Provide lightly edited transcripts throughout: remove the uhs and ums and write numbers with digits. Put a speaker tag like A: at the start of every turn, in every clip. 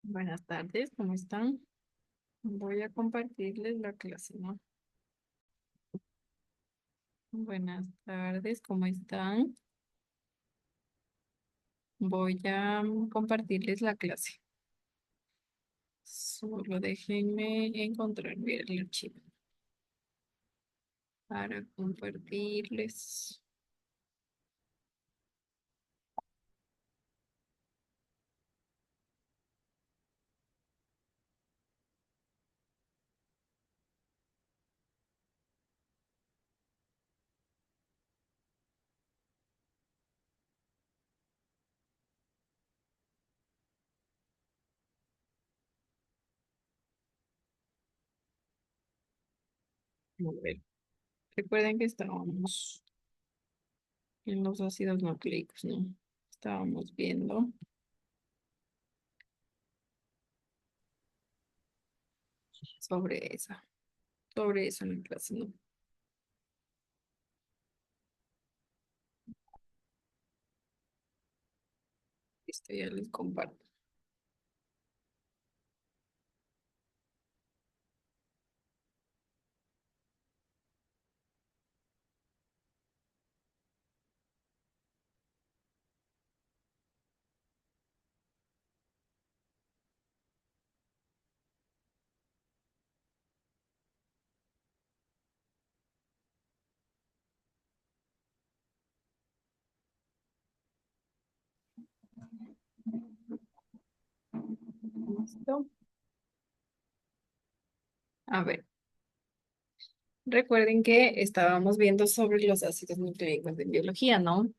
A: Buenas tardes, ¿cómo están? Voy a compartirles la clase, ¿no? Buenas tardes, ¿cómo están? Voy a compartirles la clase. Solo déjenme encontrar bien el archivo para compartirles. A ver, recuerden que estábamos en los ácidos nucleicos, ¿no? Estábamos viendo sobre sobre eso en la clase, ¿no? Listo, ya les comparto. ¿Listo? A ver. Recuerden que estábamos viendo sobre los ácidos nucleicos de biología, ¿no?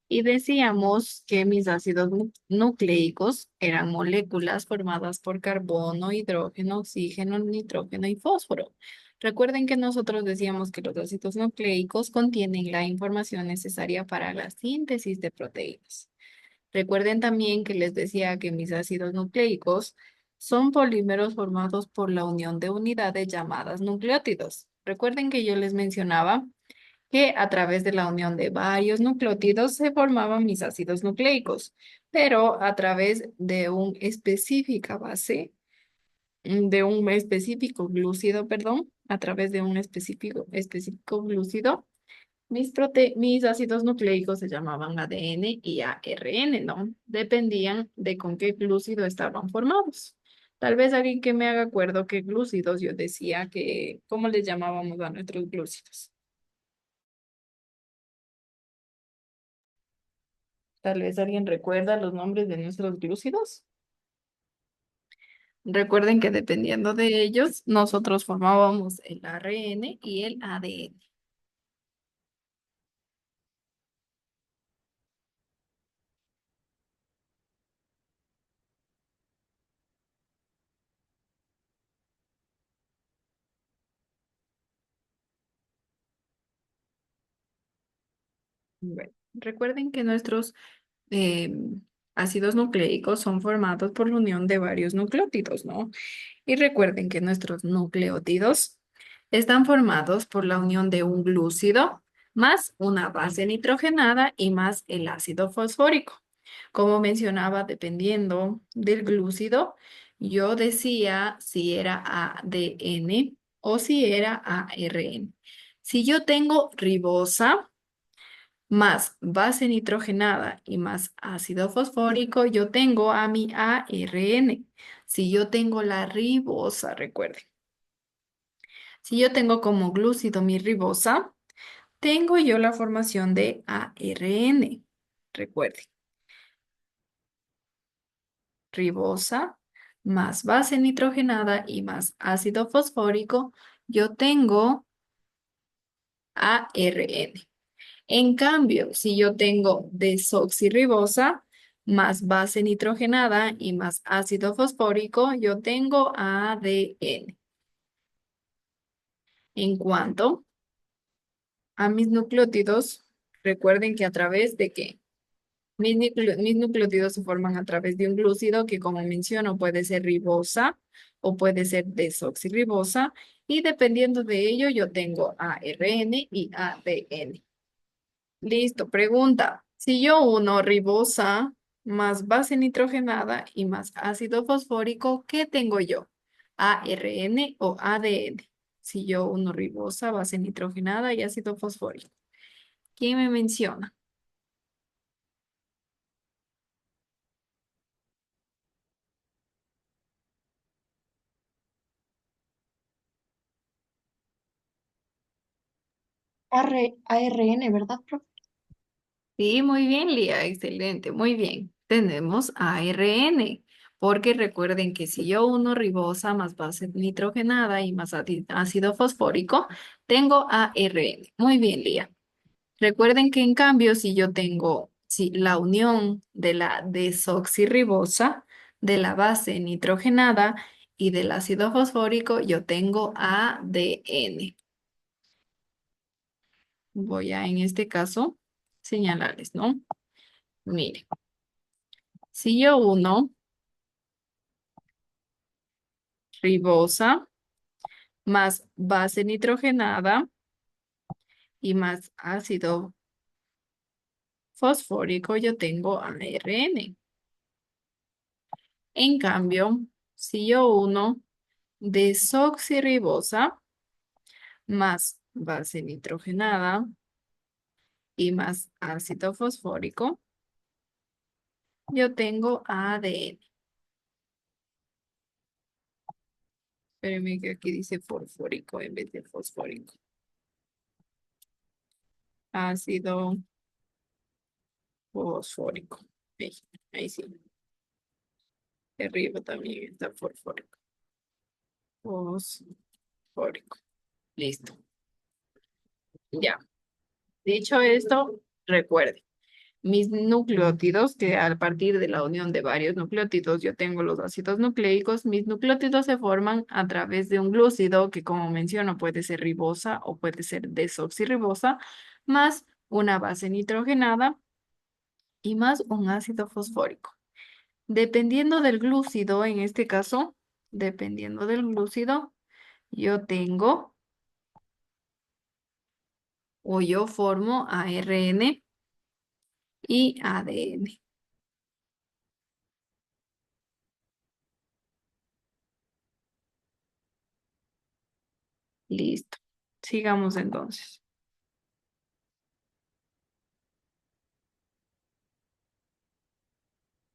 A: Y decíamos que mis ácidos nucleicos eran moléculas formadas por carbono, hidrógeno, oxígeno, nitrógeno y fósforo. Recuerden que nosotros decíamos que los ácidos nucleicos contienen la información necesaria para la síntesis de proteínas. Recuerden también que les decía que mis ácidos nucleicos son polímeros formados por la unión de unidades llamadas nucleótidos. Recuerden que yo les mencionaba que a través de la unión de varios nucleótidos se formaban mis ácidos nucleicos, pero a través de un específica base, de un específico glúcido, perdón, a través de un específico glúcido, mis ácidos nucleicos se llamaban ADN y ARN, ¿no? Dependían de con qué glúcido estaban formados. Tal vez alguien que me haga acuerdo qué glúcidos yo decía que, ¿cómo les llamábamos a nuestros glúcidos? Tal vez alguien recuerda los nombres de nuestros glúcidos. Recuerden que dependiendo de ellos, nosotros formábamos el ARN y el ADN. Bueno, recuerden que nuestros eh, ácidos nucleicos son formados por la unión de varios nucleótidos, ¿no? Y recuerden que nuestros nucleótidos están formados por la unión de un glúcido más una base nitrogenada y más el ácido fosfórico. Como mencionaba, dependiendo del glúcido, yo decía si era ADN o si era ARN. Si yo tengo ribosa, más base nitrogenada y más ácido fosfórico, yo tengo a mi ARN. Si yo tengo la ribosa, recuerden. Si yo tengo como glúcido mi ribosa, tengo yo la formación de ARN. Recuerden, ribosa más base nitrogenada y más ácido fosfórico, yo tengo ARN. En cambio, si yo tengo desoxirribosa más base nitrogenada y más ácido fosfórico, yo tengo ADN. En cuanto a mis nucleótidos, recuerden que a través de que mis nucleótidos se forman a través de un glúcido que, como menciono, puede ser ribosa o puede ser desoxirribosa y dependiendo de ello, yo tengo ARN y ADN. Listo, pregunta. Si yo uno ribosa más base nitrogenada y más ácido fosfórico, ¿qué tengo yo? ¿ARN o ADN? Si yo uno ribosa, base nitrogenada y ácido fosfórico. ¿Quién me menciona?
B: ARN, ¿verdad, profe?
A: Sí, muy bien, Lía, excelente, muy bien. Tenemos ARN, porque recuerden que si yo uno ribosa más base nitrogenada y más ácido fosfórico, tengo ARN. Muy bien, Lía. Recuerden que en cambio, si yo tengo si la unión de la desoxirribosa, de la base nitrogenada y del ácido fosfórico, yo tengo ADN. Voy a, en este caso, señalarles, ¿no? Mire, si yo uno ribosa más base nitrogenada y más ácido fosfórico, yo tengo ARN. En cambio, si yo uno desoxirribosa más base nitrogenada y más ácido fosfórico, yo tengo ADN. Espérenme que aquí dice fosfórico en vez de fosfórico. Ácido fosfórico. Ahí, ahí sí. Arriba también está fosfórico. Fosfórico. Listo. Ya. Dicho esto, recuerde. Mis nucleótidos, que a partir de la unión de varios nucleótidos yo tengo los ácidos nucleicos, mis nucleótidos se forman a través de un glúcido que, como menciono, puede ser ribosa o puede ser desoxirribosa, más una base nitrogenada y más un ácido fosfórico. Dependiendo del glúcido, en este caso, dependiendo del glúcido, yo tengo o yo formo ARN y ADN. Listo. Sigamos entonces.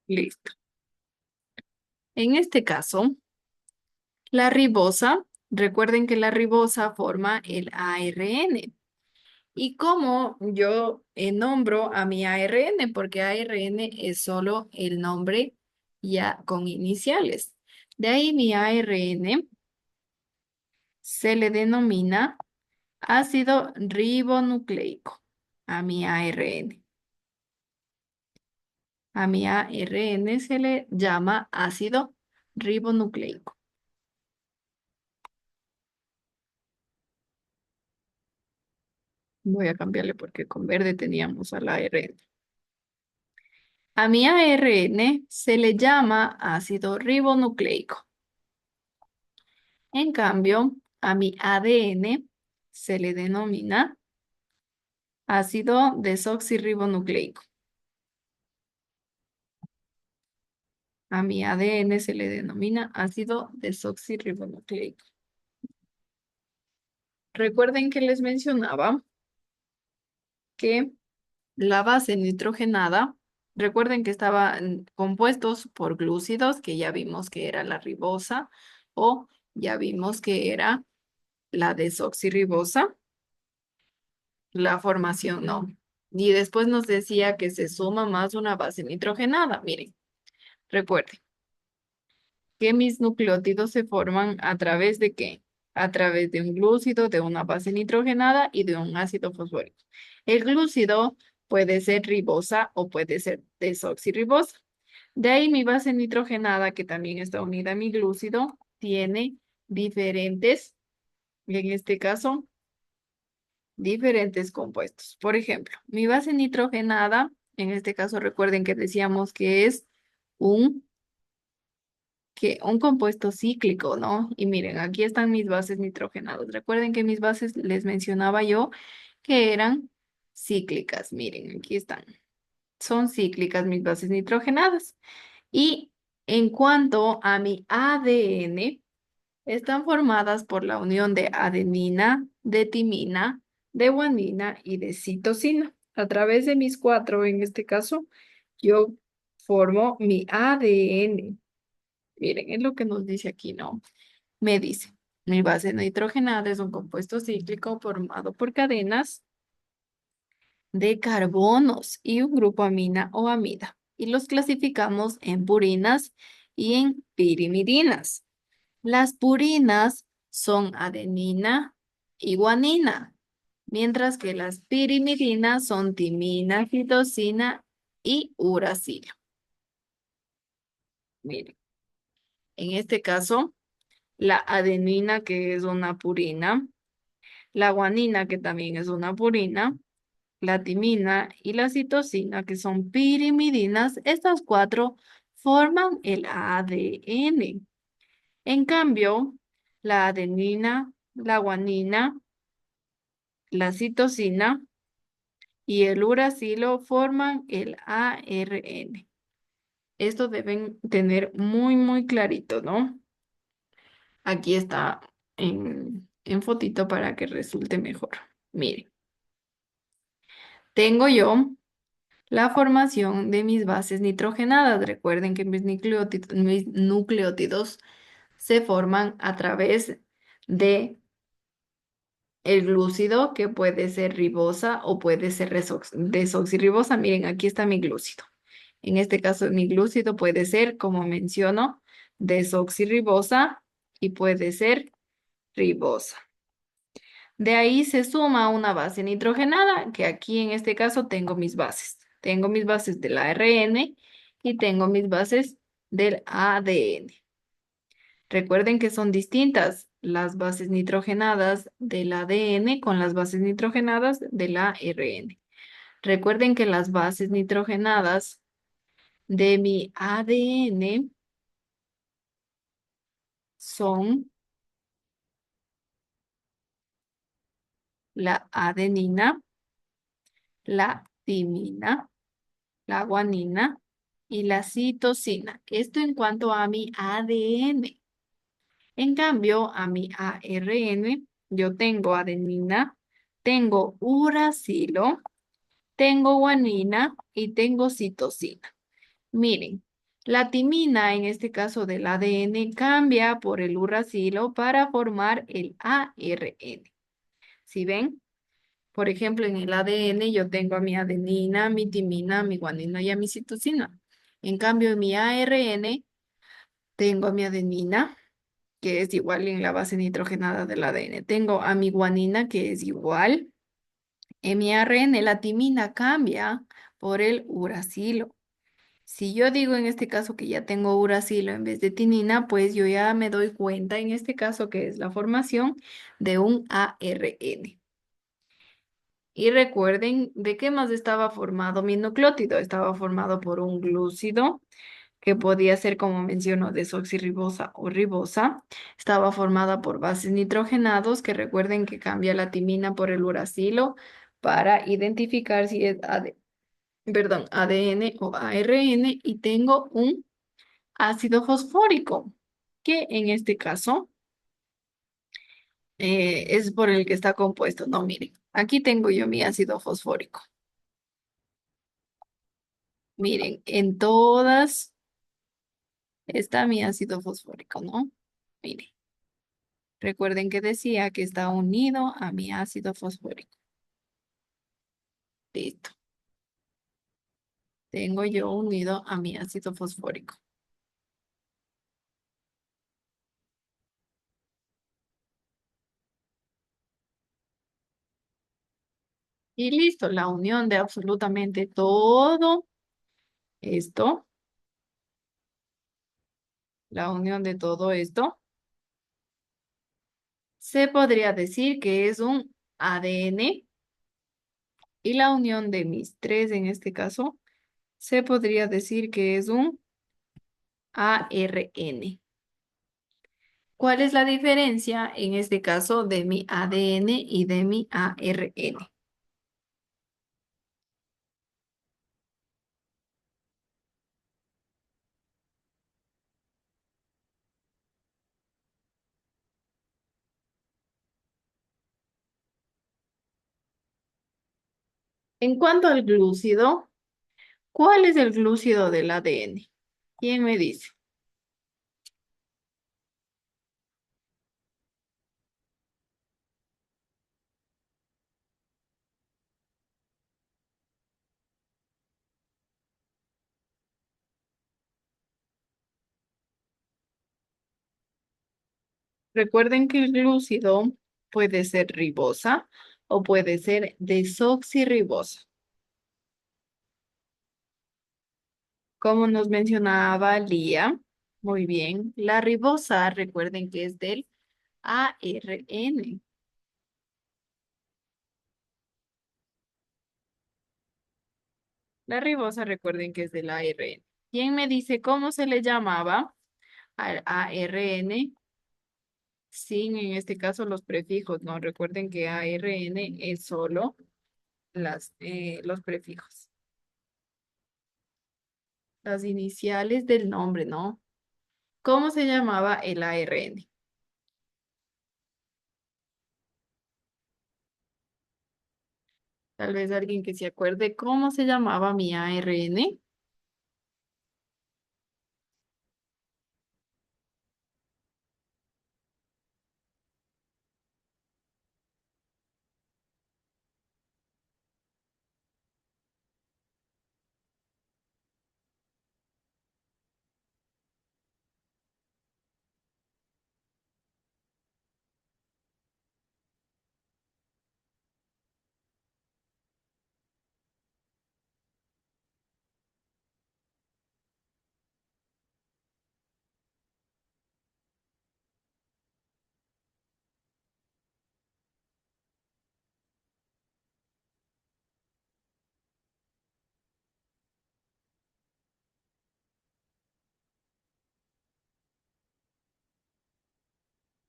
A: Listo. En este caso, la ribosa, recuerden que la ribosa forma el ARN. ¿Y cómo yo nombro a mi ARN? Porque ARN es solo el nombre ya con iniciales. De ahí mi ARN se le denomina ácido ribonucleico a mi ARN. A mi ARN se le llama ácido ribonucleico. Voy a cambiarle porque con verde teníamos a la ARN. A mi ARN se le llama ácido ribonucleico. En cambio, a mi ADN se le denomina ácido desoxirribonucleico. A mi ADN se le denomina ácido desoxirribonucleico. Recuerden que les mencionaba que la base nitrogenada, recuerden que estaban compuestos por glúcidos, que ya vimos que era la ribosa, o ya vimos que era la desoxirribosa, la formación no. Y después nos decía que se suma más una base nitrogenada. Miren, recuerden que mis nucleótidos se forman a través de qué? A través de un glúcido, de una base nitrogenada y de un ácido fosfórico. El glúcido puede ser ribosa o puede ser desoxirribosa. De ahí mi base nitrogenada, que también está unida a mi glúcido, tiene diferentes, en este caso, diferentes compuestos. Por ejemplo, mi base nitrogenada, en este caso recuerden que decíamos que es un, un compuesto cíclico, ¿no? Y miren, aquí están mis bases nitrogenadas. Recuerden que mis bases les mencionaba yo que eran cíclicas. Miren, aquí están. son cíclicas mis bases nitrogenadas. Y en cuanto a mi ADN, están formadas por la unión de adenina, de timina, de guanina y de citosina. A través de mis cuatro, en este caso, yo formo mi ADN. Miren, es lo que nos dice aquí, ¿no? Me dice, mi base nitrogenada es un compuesto cíclico formado por cadenas de carbonos y un grupo amina o amida. Y los clasificamos en purinas y en pirimidinas. Las purinas son adenina y guanina, mientras que las pirimidinas son timina, citosina y uracilo. Miren, en este caso, la adenina, que es una purina, la guanina, que también es una purina, la timina y la citosina, que son pirimidinas, estas cuatro forman el ADN. En cambio, la adenina, la guanina, la citosina y el uracilo forman el ARN. Esto deben tener muy clarito, ¿no? Aquí está en fotito para que resulte mejor. Miren, tengo yo la formación de mis bases nitrogenadas. Recuerden que mis nucleótidos se forman a través de el glúcido, que puede ser ribosa o puede ser desoxirribosa. Miren, aquí está mi glúcido. En este caso, mi glúcido puede ser, como menciono, desoxirribosa y puede ser ribosa. De ahí se suma una base nitrogenada, que aquí en este caso tengo mis bases. Tengo mis bases del ARN y tengo mis bases del ADN. Recuerden que son distintas las bases nitrogenadas del ADN con las bases nitrogenadas del ARN. Recuerden que las bases nitrogenadas de mi ADN son la adenina, la timina, la guanina y la citosina. Esto en cuanto a mi ADN. En cambio, a mi ARN, yo tengo adenina, tengo uracilo, tengo guanina y tengo citosina. Miren, la timina, en este caso del ADN, cambia por el uracilo para formar el ARN. ¿Sí ven? Por ejemplo, en el ADN yo tengo a mi adenina, mi timina, mi guanina y a mi citosina. En cambio, en mi ARN tengo a mi adenina, que es igual en la base nitrogenada del ADN. Tengo a mi guanina, que es igual. En mi ARN, la timina cambia por el uracilo. Si yo digo en este caso que ya tengo uracilo en vez de timina, pues yo ya me doy cuenta en este caso que es la formación de un ARN. Y recuerden de qué más estaba formado mi nucleótido. Estaba formado por un glúcido, que podía ser, como menciono, desoxirribosa o ribosa. Estaba formada por bases nitrogenados, que recuerden que cambia la timina por el uracilo para identificar si es ADN o ARN. Y tengo un ácido fosfórico, que en este caso es por el que está compuesto. No, miren, aquí tengo yo mi ácido fosfórico. Miren, en todas está mi ácido fosfórico, ¿no? Miren, recuerden que decía que está unido a mi ácido fosfórico. Listo. Tengo yo unido a mi ácido fosfórico. Y listo, la unión de absolutamente todo esto, la unión de todo esto, se podría decir que es un ADN, y la unión de mis tres en este caso, se podría decir que es un ARN. ¿Cuál es la diferencia en este caso de mi ADN y de mi ARN? En cuanto al glúcido, ¿cuál es el glúcido del ADN? ¿Quién me dice? Recuerden que el glúcido puede ser ribosa o puede ser desoxirribosa. Como nos mencionaba Lía, muy bien, la ribosa, recuerden que es del ARN. La ribosa, recuerden que es del ARN. ¿Quién me dice cómo se le llamaba al ARN sin, en este caso, los prefijos? No, recuerden que ARN es solo los prefijos, las iniciales del nombre, ¿no? ¿Cómo se llamaba el ARN? Tal vez alguien que se acuerde cómo se llamaba mi ARN.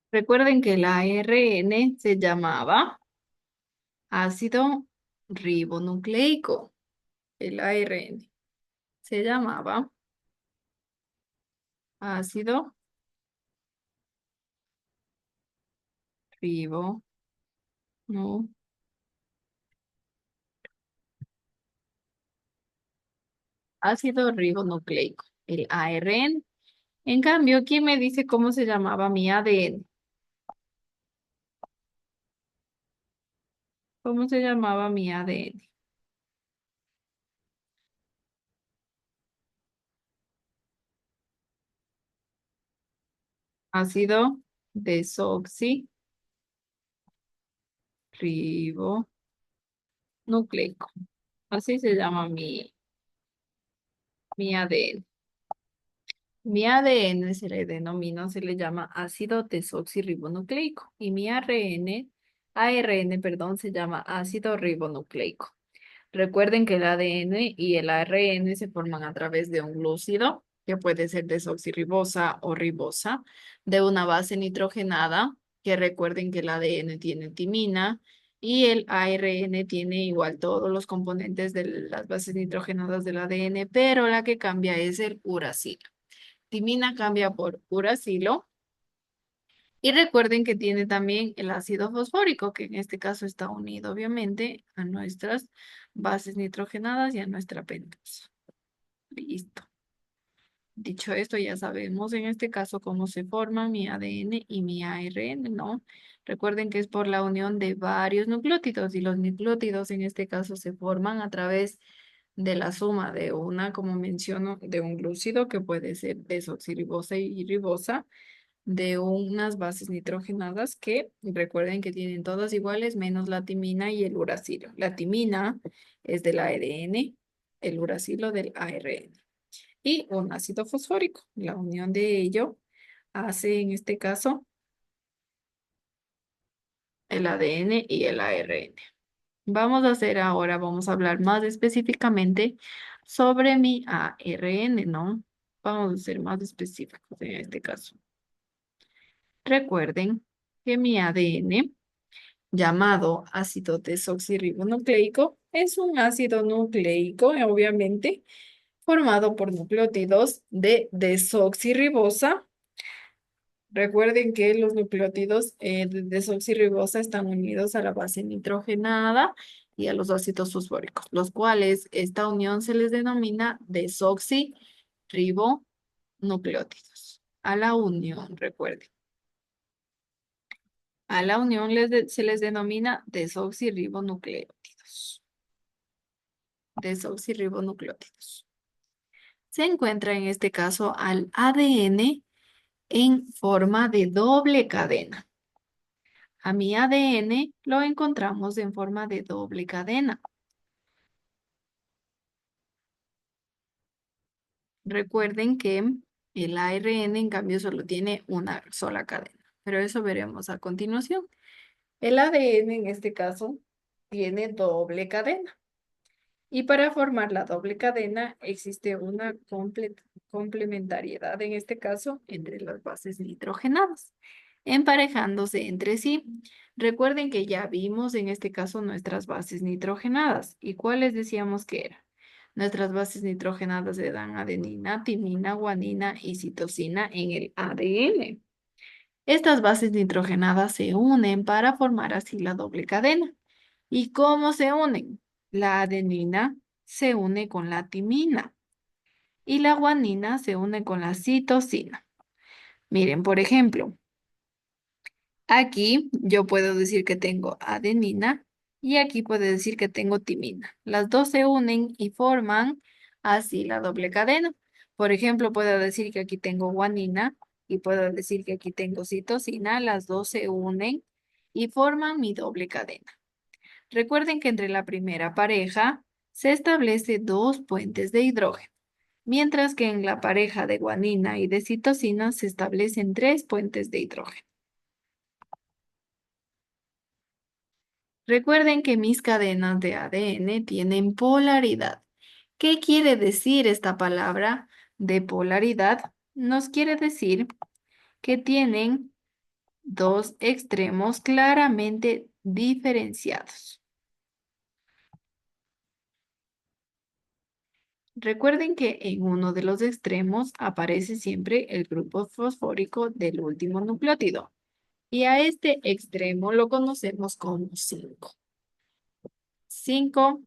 A: Recuerden que el ARN se llamaba ácido ribonucleico. El ARN se llamaba ácido ribonucleico. Ácido ribonucleico. El ARN. En cambio, ¿quién me dice cómo se llamaba mi ADN? ¿Cómo se llamaba mi ADN? Ácido desoxirribonucleico. Así se llama mi ADN. Mi ADN se le denomina, se le llama ácido desoxirribonucleico y mi ARN, perdón, se llama ácido ribonucleico. Recuerden que el ADN y el ARN se forman a través de un glúcido, que puede ser desoxirribosa o ribosa, de una base nitrogenada, que recuerden que el ADN tiene timina y el ARN tiene igual todos los componentes de las bases nitrogenadas del ADN, pero la que cambia es el uracilo. Timina cambia por uracilo. Y recuerden que tiene también el ácido fosfórico, que en este caso está unido obviamente a nuestras bases nitrogenadas y a nuestra pentasa. Listo. Dicho esto, ya sabemos en este caso cómo se forman mi ADN y mi ARN, ¿no? Recuerden que es por la unión de varios nucleótidos y los nucleótidos en este caso se forman a través de la suma de una, como menciono, de un glúcido que puede ser desoxirribosa y ribosa de unas bases nitrogenadas que recuerden que tienen todas iguales menos la timina y el uracilo. La timina es del ADN, el uracilo del ARN y un ácido fosfórico. La unión de ello hace en este caso el ADN y el ARN. Vamos a hacer ahora, vamos a hablar más específicamente sobre mi ARN, ¿no? Vamos a ser más específicos en este caso. Recuerden que mi ADN, llamado ácido desoxirribonucleico, es un ácido nucleico, obviamente, formado por nucleótidos de desoxirribosa Recuerden que los nucleótidos de desoxirribosa están unidos a la base nitrogenada y a los ácidos fosfóricos, los cuales esta unión se les denomina desoxirribonucleótidos. A la unión, recuerden. A la unión se les denomina desoxirribonucleótidos. Desoxirribonucleótidos. Se encuentra en este caso al ADN en forma de doble cadena. A mi ADN lo encontramos en forma de doble cadena. Recuerden que el ARN en cambio solo tiene una sola cadena, pero eso veremos a continuación. El ADN en este caso tiene doble cadena. Y para formar la doble cadena existe una complementariedad en este caso entre las bases nitrogenadas, emparejándose entre sí. Recuerden que ya vimos en este caso nuestras bases nitrogenadas. ¿Y cuáles decíamos que eran? Nuestras bases nitrogenadas eran adenina, timina, guanina y citosina en el ADN. Estas bases nitrogenadas se unen para formar así la doble cadena. ¿Y cómo se unen? La adenina se une con la timina y la guanina se une con la citosina. Miren, por ejemplo, aquí yo puedo decir que tengo adenina y aquí puedo decir que tengo timina. Las dos se unen y forman así la doble cadena. Por ejemplo, puedo decir que aquí tengo guanina y puedo decir que aquí tengo citosina. Las dos se unen y forman mi doble cadena. Recuerden que entre la primera pareja se establece dos puentes de hidrógeno, mientras que en la pareja de guanina y de citosina se establecen tres puentes de hidrógeno. Recuerden que mis cadenas de ADN tienen polaridad. ¿Qué quiere decir esta palabra de polaridad? Nos quiere decir que tienen dos extremos claramente diferenciados. Recuerden que en uno de los extremos aparece siempre el grupo fosfórico del último nucleótido y a este extremo lo conocemos como 5. 5.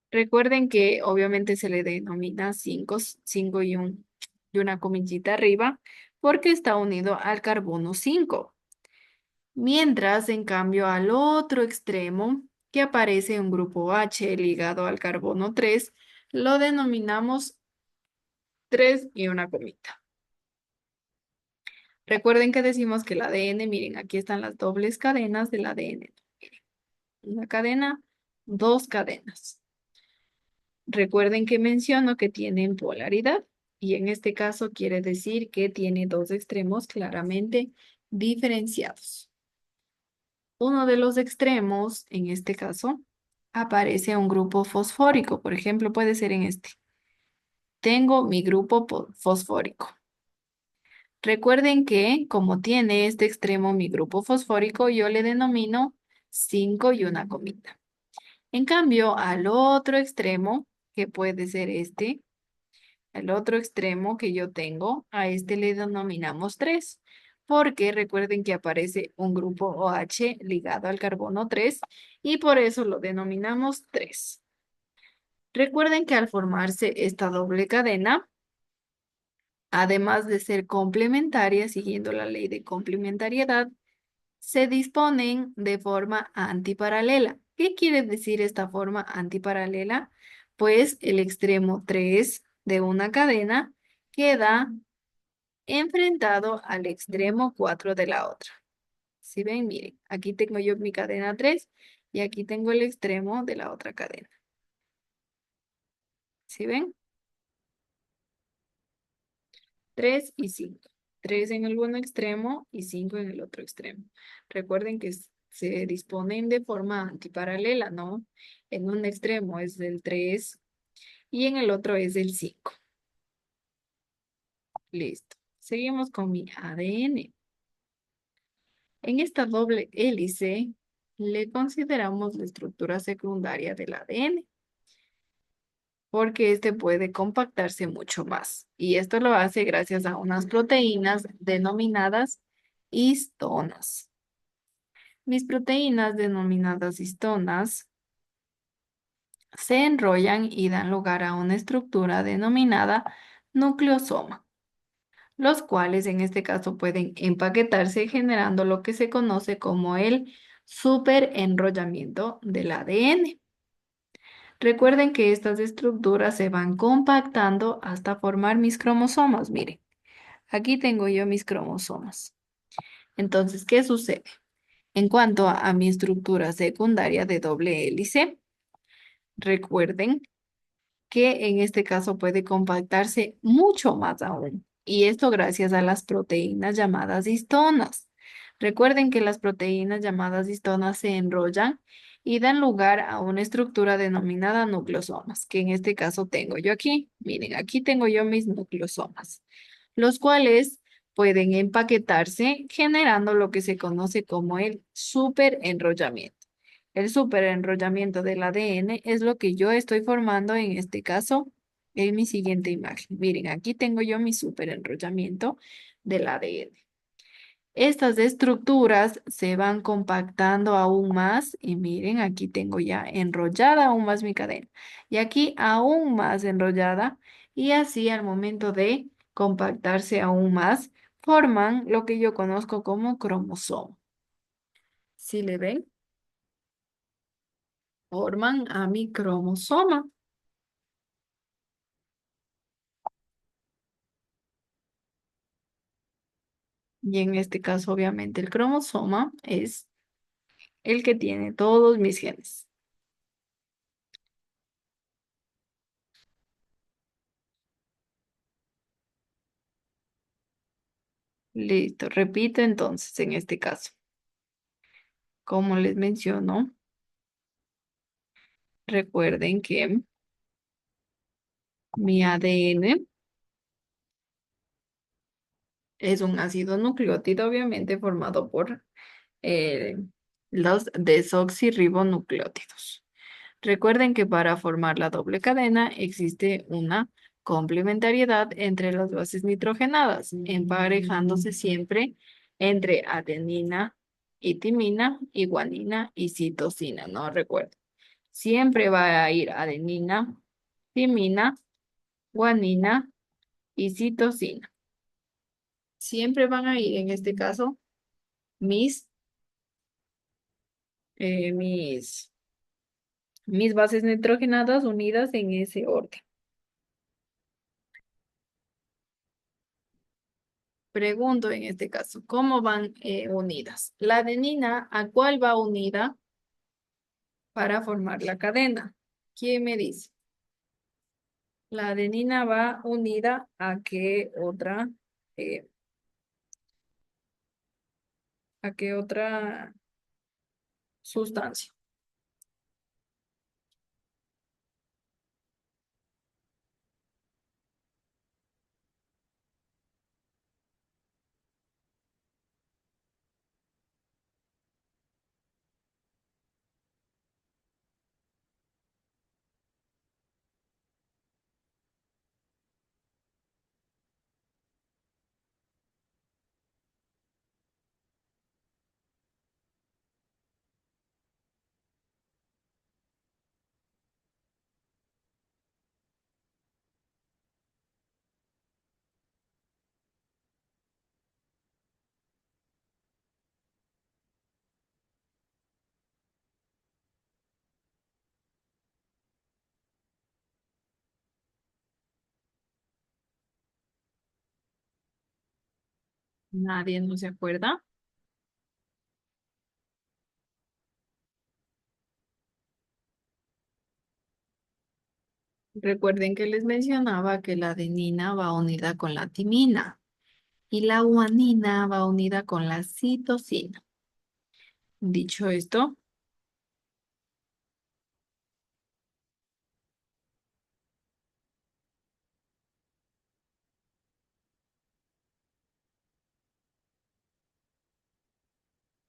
A: Recuerden que obviamente se le denomina 5, 5 y una comillita arriba porque está unido al carbono 5. Mientras, en cambio, al otro extremo, que aparece un grupo H ligado al carbono 3, lo denominamos 3 y una comita. Recuerden que decimos que el ADN, miren, aquí están las dobles cadenas del ADN. Miren, una cadena, dos cadenas. Recuerden que menciono que tienen polaridad y en este caso quiere decir que tiene dos extremos claramente diferenciados. Uno de los extremos, en este caso, aparece un grupo fosfórico. Por ejemplo, puede ser en este. Tengo mi grupo fosfórico. Recuerden que como tiene este extremo mi grupo fosfórico, yo le denomino 5 y una comita. En cambio, al otro extremo, que puede ser este, el otro extremo que yo tengo, a este le denominamos 3, porque recuerden que aparece un grupo OH ligado al carbono 3 y por eso lo denominamos 3. Recuerden que al formarse esta doble cadena, además de ser complementaria, siguiendo la ley de complementariedad, se disponen de forma antiparalela. ¿Qué quiere decir esta forma antiparalela? Pues el extremo 3 de una cadena queda enfrentado al extremo 4 de la otra. Si ven, miren, aquí tengo yo mi cadena 3 y aquí tengo el extremo de la otra cadena. ¿Sí ven? 3 y 5. 3 en el uno extremo y 5 en el otro extremo. Recuerden que se disponen de forma antiparalela, ¿no? En un extremo es del 3 y en el otro es del 5. Listo. Seguimos con mi ADN. En esta doble hélice le consideramos la estructura secundaria del ADN. porque este puede compactarse mucho más. Y esto lo hace gracias a unas proteínas denominadas histonas. Mis proteínas denominadas histonas se enrollan y dan lugar a una estructura denominada nucleosoma, los cuales en este caso pueden empaquetarse generando lo que se conoce como el superenrollamiento del ADN. Recuerden que estas estructuras se van compactando hasta formar mis cromosomas. Miren, aquí tengo yo mis cromosomas. Entonces, ¿qué sucede? En cuanto a mi estructura secundaria de doble hélice, recuerden que en este caso puede compactarse mucho más aún. Y esto gracias a las proteínas llamadas histonas. Recuerden que las proteínas llamadas histonas se enrollan y dan lugar a una estructura denominada nucleosomas, que en este caso tengo yo aquí. Miren, aquí tengo yo mis nucleosomas, los cuales pueden empaquetarse generando lo que se conoce como el superenrollamiento. El superenrollamiento del ADN es lo que yo estoy formando en este caso en mi siguiente imagen. Miren, aquí tengo yo mi superenrollamiento del ADN. Estas estructuras se van compactando aún más y miren, aquí tengo ya enrollada aún más mi cadena y aquí aún más enrollada y así al momento de compactarse aún más forman lo que yo conozco como cromosoma. ¿Sí le ven? Forman a mi cromosoma. Y en este caso, obviamente, el cromosoma es el que tiene todos mis genes. Listo, repito entonces en este caso. Como les menciono, recuerden que mi ADN es un ácido nucleótido, obviamente, formado por eh, los desoxirribonucleótidos. Recuerden que para formar la doble cadena existe una complementariedad entre las bases nitrogenadas, emparejándose siempre entre adenina y timina y guanina y citosina, ¿no? Recuerden, siempre va a ir adenina, timina, guanina y citosina. Siempre van a ir, en este caso, mis, mis, mis bases nitrogenadas unidas en ese orden. Pregunto en este caso, ¿cómo van unidas? La adenina, ¿a cuál va unida para formar la cadena? ¿Quién me dice? La adenina va unida eh, a qué otra sustancia? Nadie no se acuerda. Recuerden que les mencionaba que la adenina va unida con la timina y la guanina va unida con la citosina. Dicho esto,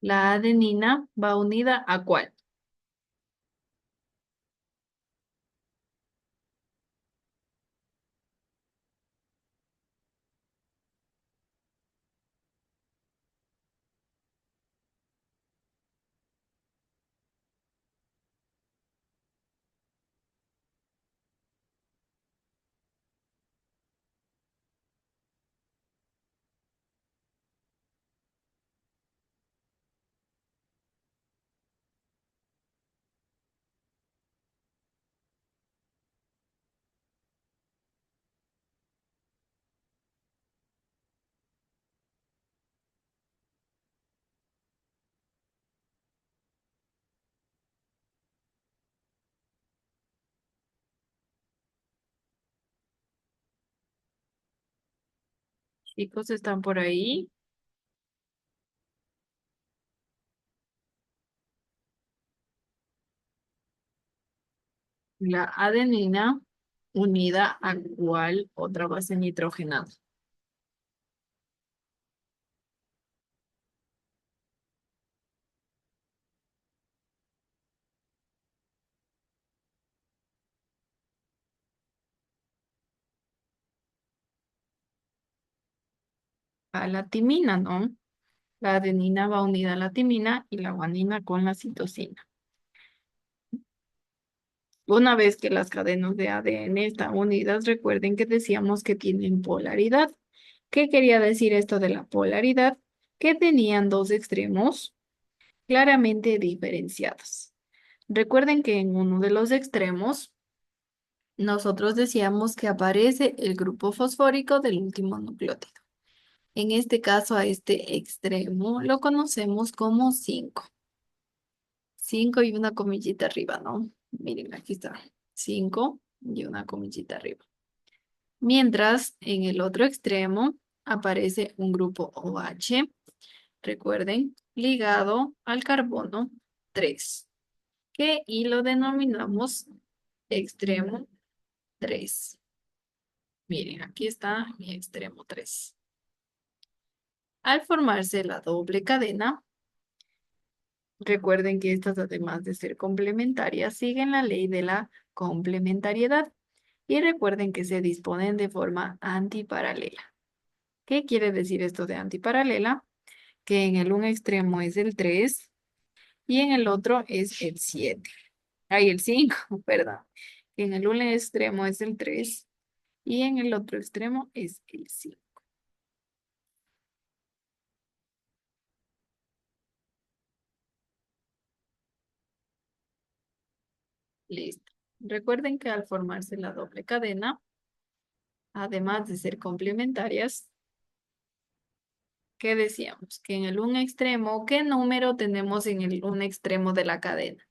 A: la adenina va unida ¿a cuál? Chicos, ¿están por ahí? La adenina unida a cuál otra base nitrogenada. A la timina, ¿no? La adenina va unida a la timina y la guanina con la citosina. Una vez que las cadenas de ADN están unidas, recuerden que decíamos que tienen polaridad. ¿Qué quería decir esto de la polaridad? Que tenían dos extremos claramente diferenciados. Recuerden que en uno de los extremos nosotros decíamos que aparece el grupo fosfórico del último nucleótido. En este caso, a este extremo lo conocemos como 5. 5 y una comillita arriba, ¿no? Miren, aquí está. 5 y una comillita arriba. Mientras en el otro extremo aparece un grupo OH, recuerden, ligado al carbono 3, y lo denominamos extremo 3. Miren, aquí está mi extremo 3. Al formarse la doble cadena, recuerden que estas, además de ser complementarias, siguen la ley de la complementariedad. Y recuerden que se disponen de forma antiparalela. ¿Qué quiere decir esto de antiparalela? Que en el un extremo es el 3 y en el otro es el 7. Ahí el 5, perdón. En el un extremo es el 3 y en el otro extremo es el 5. Listo. Recuerden que al formarse la doble cadena, además de ser complementarias, ¿qué decíamos? Que en el un extremo, ¿qué número tenemos en el un extremo de la cadena?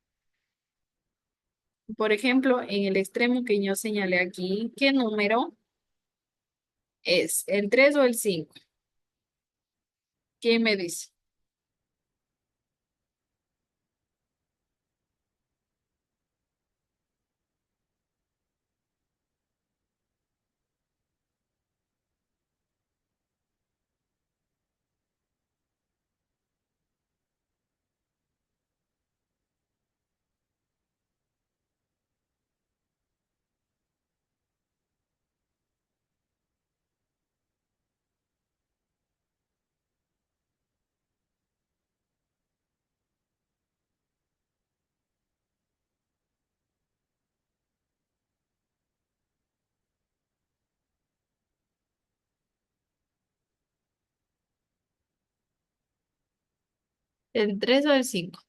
A: Por ejemplo, en el extremo que yo señalé aquí, ¿qué número es? ¿El 3 o el 5? ¿Quién me dice? ¿El 3 o el 5?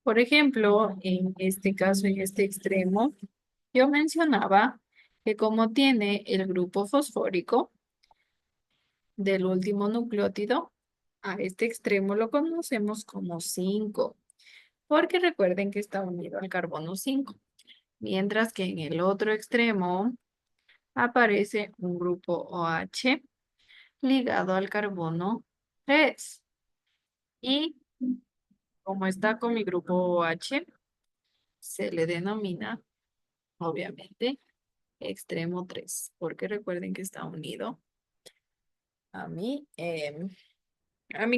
A: Por ejemplo, en este caso, en este extremo, yo mencionaba que como tiene el grupo fosfórico del último nucleótido, a este extremo lo conocemos como 5, porque recuerden que está unido al carbono 5, mientras que en el otro extremo aparece un grupo OH ligado al carbono 3. Y como está con mi grupo OH, se le denomina, obviamente, extremo 3, porque recuerden que está unido a mi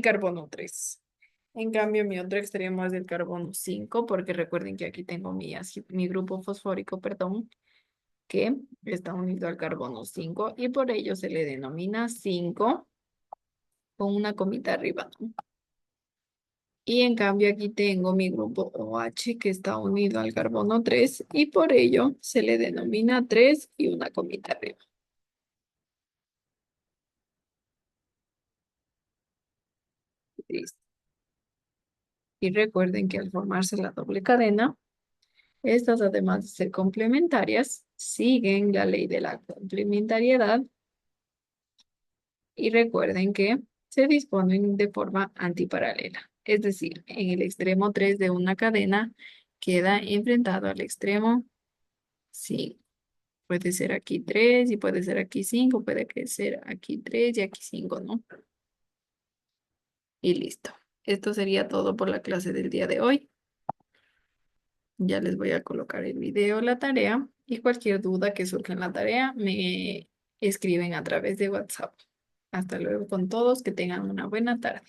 A: carbono 3. En cambio, mi otro extremo es del carbono 5, porque recuerden que aquí tengo mi grupo fosfórico, perdón, que está unido al carbono 5 y por ello se le denomina 5 con una comita arriba, ¿no? Y en cambio aquí tengo mi grupo OH que está unido al carbono 3 y por ello se le denomina 3 y una comita arriba. Listo. Y recuerden que al formarse la doble cadena, estas además de ser complementarias, siguen la ley de la complementariedad y recuerden que se disponen de forma antiparalela. Es decir, en el extremo 3 de una cadena queda enfrentado al extremo 5. Puede ser aquí 3 y puede ser aquí 5, puede que ser aquí 3 y aquí 5, ¿no? Y listo. Esto sería todo por la clase del día de hoy. Ya les voy a colocar el video, la tarea, y cualquier duda que surja en la tarea me escriben a través de WhatsApp. Hasta luego con todos, que tengan una buena tarde.